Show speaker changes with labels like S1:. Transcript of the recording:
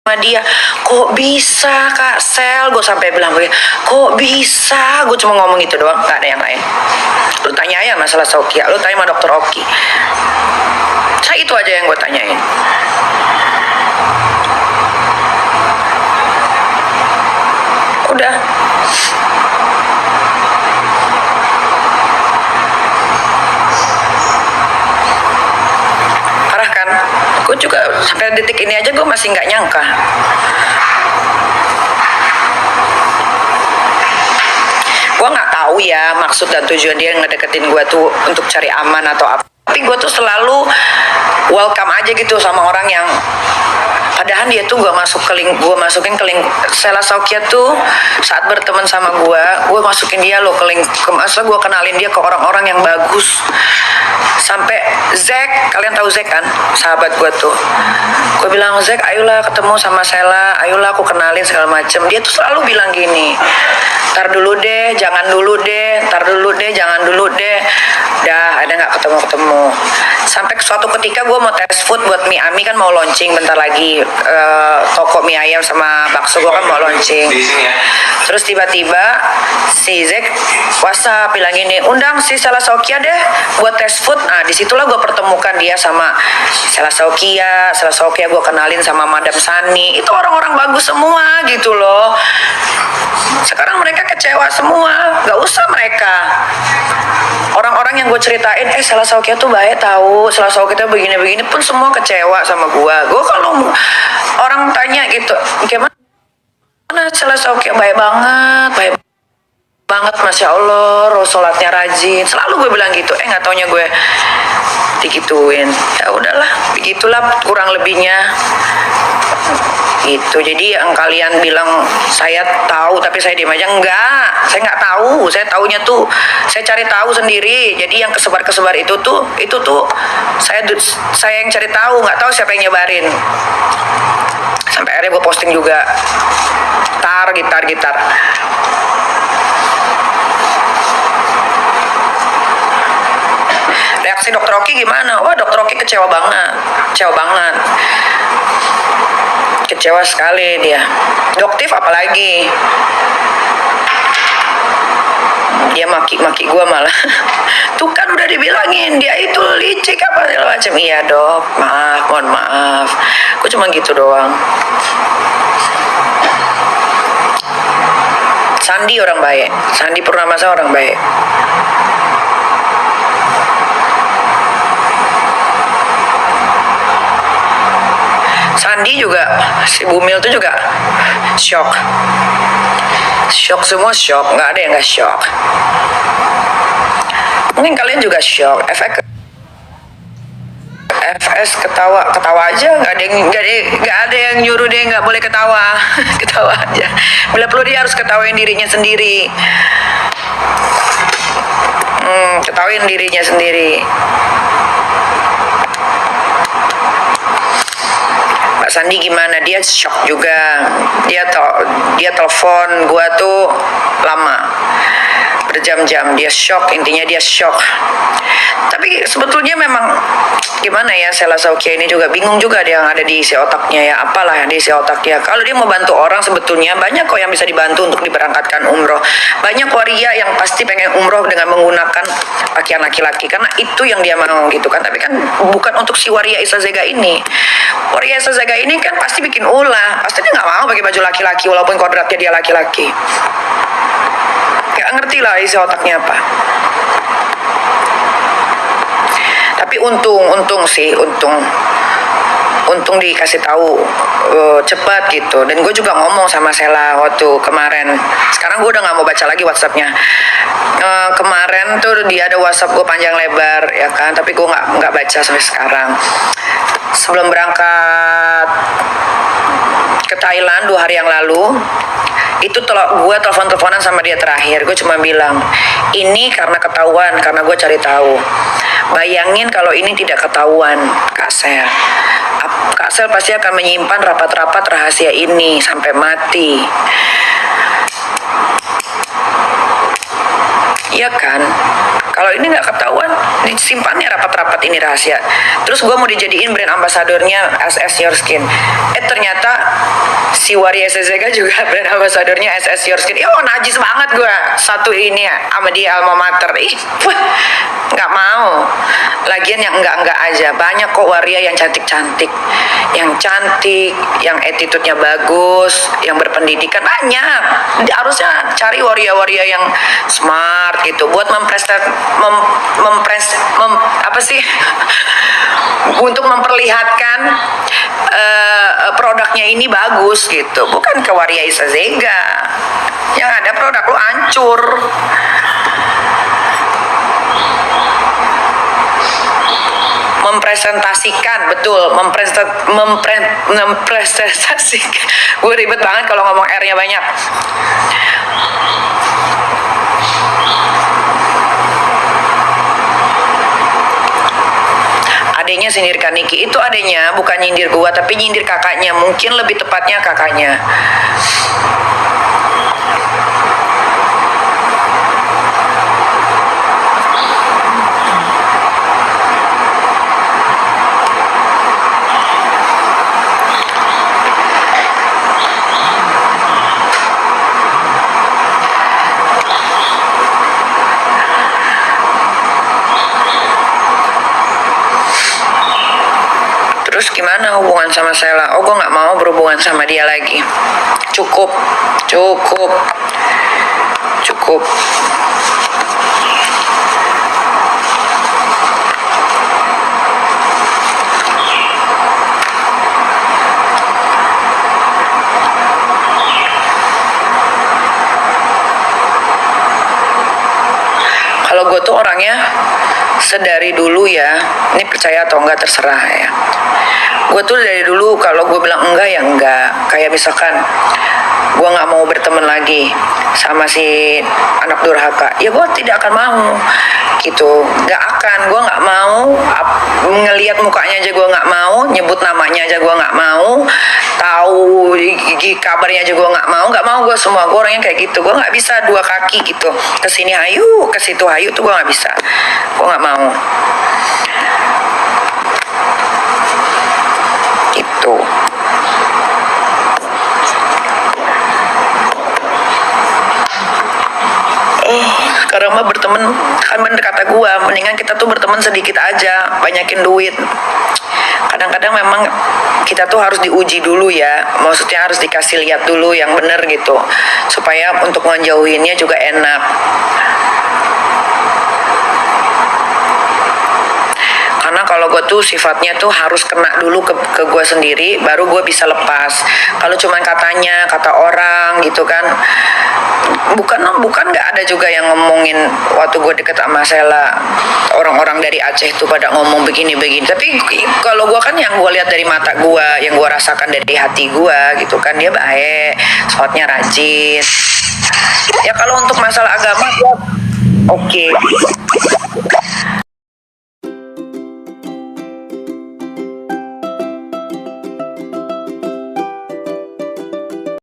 S1: sama dia. Kok bisa Kak Sel, gue sampai bilang begini, kok bisa, gue cuma ngomong gitu doang, gak ada yang lain. Lu tanya ya masalah Sokia, lu tanya sama dokter Oki, saya itu aja yang gue tanyain. Udah. Parah kan? Gue juga sampai detik ini aja gue masih nggak nyangka. Gue nggak tahu ya maksud dan tujuan dia ngedeketin gue tuh untuk cari aman atau apa. Tapi gue tuh selalu welcome aja gitu sama orang yang padahal dia tuh gue masukin ke link Sela Saukia tuh saat berteman sama gue masukin dia loh ke link, masa gue kenalin dia ke orang-orang yang bagus. Sampai Zack, kalian tahu Zack kan, sahabat gue tuh, gue bilang Zack ayolah ketemu sama Sela, ayolah aku kenalin segala macem. Dia tuh selalu bilang gini, ntar dulu deh, jangan dulu deh, ntar dulu deh, jangan dulu deh. Dah ada nggak ketemu. Sampai suatu ketika gue mau tes food buat mie Ami kan mau launching bentar lagi, toko mie ayam sama bakso gue kan mau launching. Terus tiba-tiba si Zack WhatsApp bilang gini, undang si Sela Saukia deh buat tes food. Nah disitulah gue pertemukan dia sama Sela Saukia gue kenalin sama Madam Sani. Itu orang-orang bagus semua gitu loh. Sekarang mereka kecewa semua, gak usah mereka. Orang-orang yang gue ceritain, Sela Saukia tuh baik tahu, Sela Saukia tuh begini-begini pun semua kecewa sama gue. Gue kalau orang tanya gitu, gimana Sela Saukia, baik banget, Masya Allah, sholatnya rajin, selalu gue bilang gitu. Nggak taunya gue digituin. Ya udahlah, begitulah kurang lebihnya. Gitu. Jadi yang kalian bilang saya tahu tapi saya diem aja, enggak, saya nggak tahu. Saya taunya tuh saya cari tahu sendiri. Jadi yang kesebar itu tuh saya yang cari tahu, nggak tahu siapa yang nyebarin. Sampai akhirnya gue posting juga gitar. Reaksi dokter Oki gimana? Wah, dokter Oki kecewa banget. Kecewa sekali dia. Doktif apalagi. Dia maki gue malah. Tuh kan udah dibilangin dia itu licik apa segala macam. Iya dok, mohon maaf. Gue cuma gitu doang. Sandi orang baik. Sandi Purnamasa orang baik. Sandi juga, si Bumil tuh juga shock semua, nggak ada yang nggak shock. Mungkin kalian juga shock. FS ketawa aja, nggak ada yang nyuruh dia nggak boleh ketawa. Ketawa aja, bila perlu dia harus ketawain dirinya sendiri. Ketawain dirinya sendiri. Pak Sandi gimana? Dia shock juga. Dia telepon gua tuh lama, berjam-jam. Dia shock, intinya dia shock. Tapi sebetulnya memang gimana ya, Sela Saukia ini juga bingung juga dia yang ada di isi otaknya ya, apalah yang di isi otaknya. Kalau dia mau bantu orang sebetulnya banyak kok yang bisa dibantu untuk diberangkatkan umroh. Banyak waria yang pasti pengen umroh dengan menggunakan pakaian laki-laki karena itu yang dia mau gitu kan. Tapi kan bukan untuk si waria Isa Zega ini. Waria Isa Zega ini kan pasti bikin ulah, pasti dia nggak mau pakai baju laki-laki walaupun kodratnya dia laki-laki. Gak ngerti lah isi otaknya apa. Tapi untung dikasih tahu cepat gitu. Dan gue juga ngomong sama Sela waktu kemarin. Sekarang gue udah nggak mau baca lagi WhatsAppnya. Kemarin tuh dia ada WhatsApp gue panjang lebar ya kan, tapi gue nggak baca sampai sekarang. Sebelum berangkat ke Thailand 2 hari yang lalu, itu gue teleponan sama dia terakhir. Gue cuma bilang, ini karena ketahuan, karena gue cari tahu. Bayangin kalau ini tidak ketahuan, Kak Sel. Kak Sel pasti akan menyimpan rapat-rapat rahasia ini sampai mati. Iya kan? Kalau ini nggak ketahuan, disimpannya rapat-rapat ini rahasia. Terus gue mau dijadiin brand ambasadornya SS Your Skin. Ternyata si Waria Sezega juga brand ambasadornya SS Your Skin. Oh najis banget gue satu ini ya sama dia alma mater. Nggak mau. Lagian yang enggak aja. Banyak kok Waria yang cantik-cantik, yang attitude-nya bagus, yang berpendidikan banyak. Harusnya cari waria-waria yang smart gitu buat untuk memperlihatkan produknya ini bagus gitu, bukan ke Waria Isazega yang ada produk lu hancur. Mempresentasikan, betul, mempresentasikan. Gue ribet banget kalau ngomong R-nya banyak. Adanya sindir Kaniki, itu adanya bukan nyindir gua tapi nyindir kakaknya, mungkin lebih tepatnya kakaknya. Terus gimana hubungan sama Sela? Oh, gue nggak mau berhubungan sama dia lagi. Cukup. Kalau gue tuh orangnya sedari dulu ya, ini percaya atau enggak terserah ya. Gue tuh dari dulu kalau gue bilang enggak ya enggak. Kayak misalkan gue nggak mau berteman lagi sama si anak durhaka, ya gue tidak akan mau gitu, nggak akan, gue nggak mau ngelihat mukanya aja gue nggak mau, nyebut namanya aja gue nggak mau, tahu kabarnya aja gue nggak mau gue semua. Gue orangnya kayak gitu, gue nggak bisa dua kaki gitu, kesini hayu kesitu hayu tuh gue nggak bisa, gue nggak mau gitu. Sekarang mah berteman, kan bener kata gue, mendingan kita tuh berteman sedikit aja, banyakin duit. Kadang-kadang memang kita tuh harus diuji dulu ya, maksudnya harus dikasih lihat dulu yang bener gitu, supaya untuk ngejauhinnya juga enak. Karena kalau gue tuh sifatnya tuh harus kena dulu ke gue sendiri, baru gue bisa lepas. Kalau cuman katanya, kata orang gitu kan, bukan nggak ada juga yang ngomongin waktu gue deket sama Sela, orang-orang dari Aceh tuh pada ngomong begini-begini. Tapi kalau gue kan yang gue lihat dari mata gue, yang gue rasakan dari hati gue gitu kan, dia baik, sholatnya rajin. Ya kalau untuk masalah agama, oke.